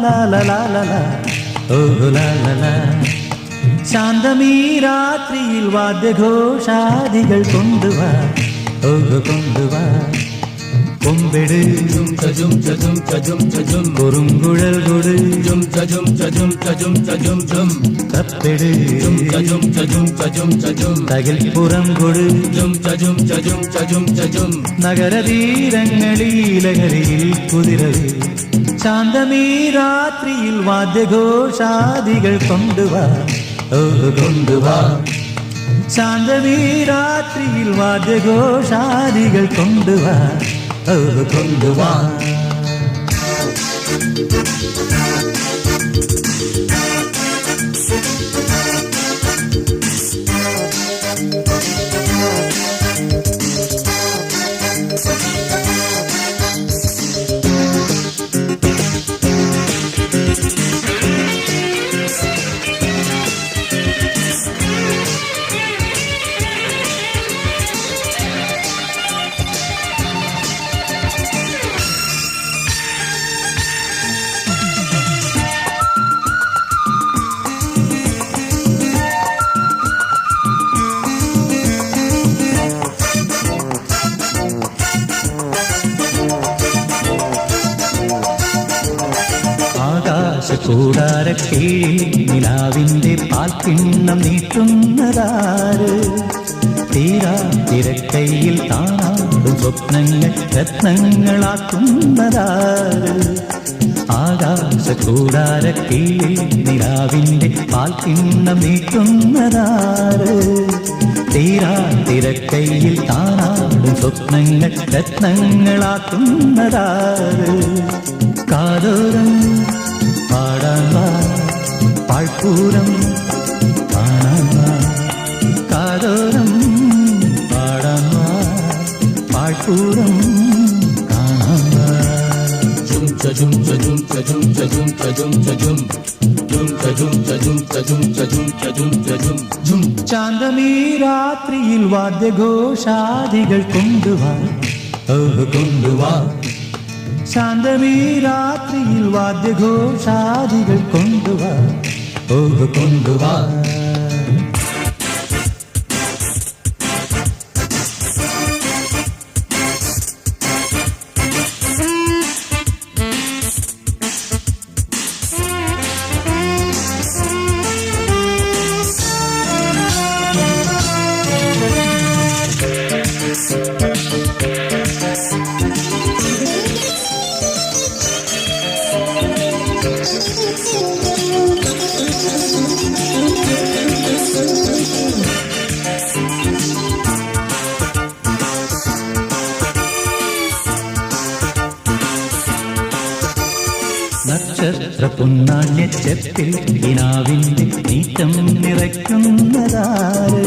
ലാ ലാ ലാ ലാ ലാ ഓ ലാ ലാ ലാ. ശാന്തമീ രാത്രിയിൽ വാദ്യഘോഷാദികൾ കൊണ്ടുവാ ഓ കൊണ്ടുവാ. കൊമ്പെട് കുറുങ്കുഴൽ കൊട് തപ്പെട് തകിൽപ്പുറം കൊട്. നഗരതീരങ്ങളിലഹരിയിൽ കുതിരവേ ശാന്തമീ രാത്രിയിൽ വാദ്യഘോഷാദികൾ കൊണ്ടുവാ ഓ കൊണ്ടുവാ. ശാന്തമീ രാത്രിയിൽ വാദ്യഘോഷാദികൾ കൊണ്ടുവാ ഓ കൊണ്ടുവാ. കൂടാരക്കീഴിൽ നിലാവിൻ്റെ പാൽക്കിണ്ണം നീട്ടുന്നതാര്? തീരാ തിരക്കൈയിൽ താനാടും സ്വപ്നങ്ങൾ രത്നങ്ങളാക്കുന്നതാര്? ആകാശകൂടാരക്കീഴിൽ നിലാവിൻ്റെ പാൽക്കിണ്ണം നീട്ടുന്നതാര്? തീരാ തിരക്കൈയിൽ താനാടും സ്വപ്നങ്ങൾ രത്നങ്ങളാക്കുന്നതാര്? കാതോരം പാടാൻ വാ പാഴ്പൂരം കാണാൻ വാ. കാതോരം പാടാൻ വാ പാഴ്പൂരം കാണാൻ വാ. ശാന്തമീ രാത്രിയിൽ വാദ്യഘോഷാദികൾ കൊണ്ടുവാ ഓ കൊണ്ടുവാ. ശാന്തമീ രാത്രിയിൽ വാദ്യഘോഷാദികൾ കൊണ്ടുവാ ഓ കൊണ്ടുവാ. നക്ഷത്ര പുന്നാണ്യച്ചെപ്പിൽ കിനാവിൻ്റെ നീറ്റം നിറയ്ക്കുന്നതാര്?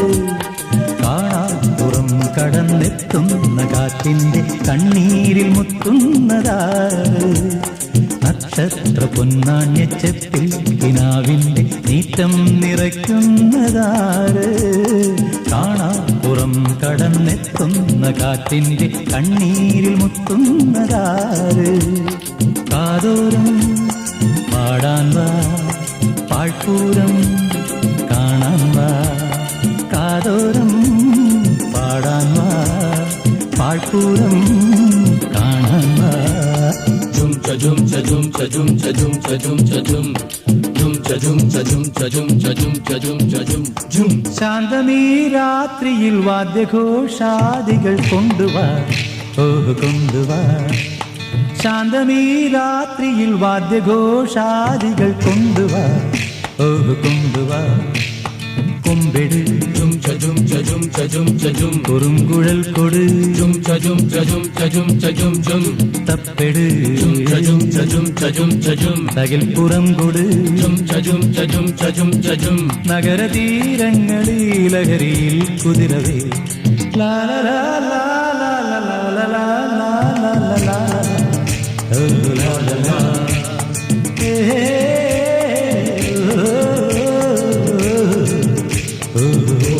കാണാപ്പുറം കടന്നെത്തുന്ന കാറ്റിൻ്റെ കണ്ണീരിൽ മുത്തുന്നതാര്? നക്ഷത്ര പൊന്നാണ്യച്ചെപ്പിൽ കിനാവിൻ്റെ നീറ്റം നിറയ്ക്കുന്നതാര്? കാണാപ്പുറം കടന്നെത്തുന്ന കാറ്റിൻ്റെ കണ്ണീരിൽ മുത്തുന്നതാര്? കാതോരം പാടാൻ വാ പാഴ്പൂരം കാണാൻ വാ. കാതോരം പാടാൻ വാ പാഴ്പൂരം കാണാൻ വാ. ശാന്തമീ രാത്രിയിൽ വാദ്യഘോഷാദികൾ കൊണ്ടുവാ ഓ കൊണ്ടുവാ. ശാന്തമീ രാത്രിയിൽ വാദ്യഘോഷാദികൾ കൊണ്ടുവാ ഓ കൊണ്ടുവാ. കൊമ്പെട് കുറുങ്കുഴൽ കൊട് തപ്പെട് തകിൽപ്പുറം കൊട്. നഗരതീരങ്ങളിലഹരിയിൽ കുതിരവേ ലാ ലാ ലാ ലാ ലാ ലാ ലാ ലാ ലാ ലാ. Oh la la la, hey, oh, oh, oh, oh.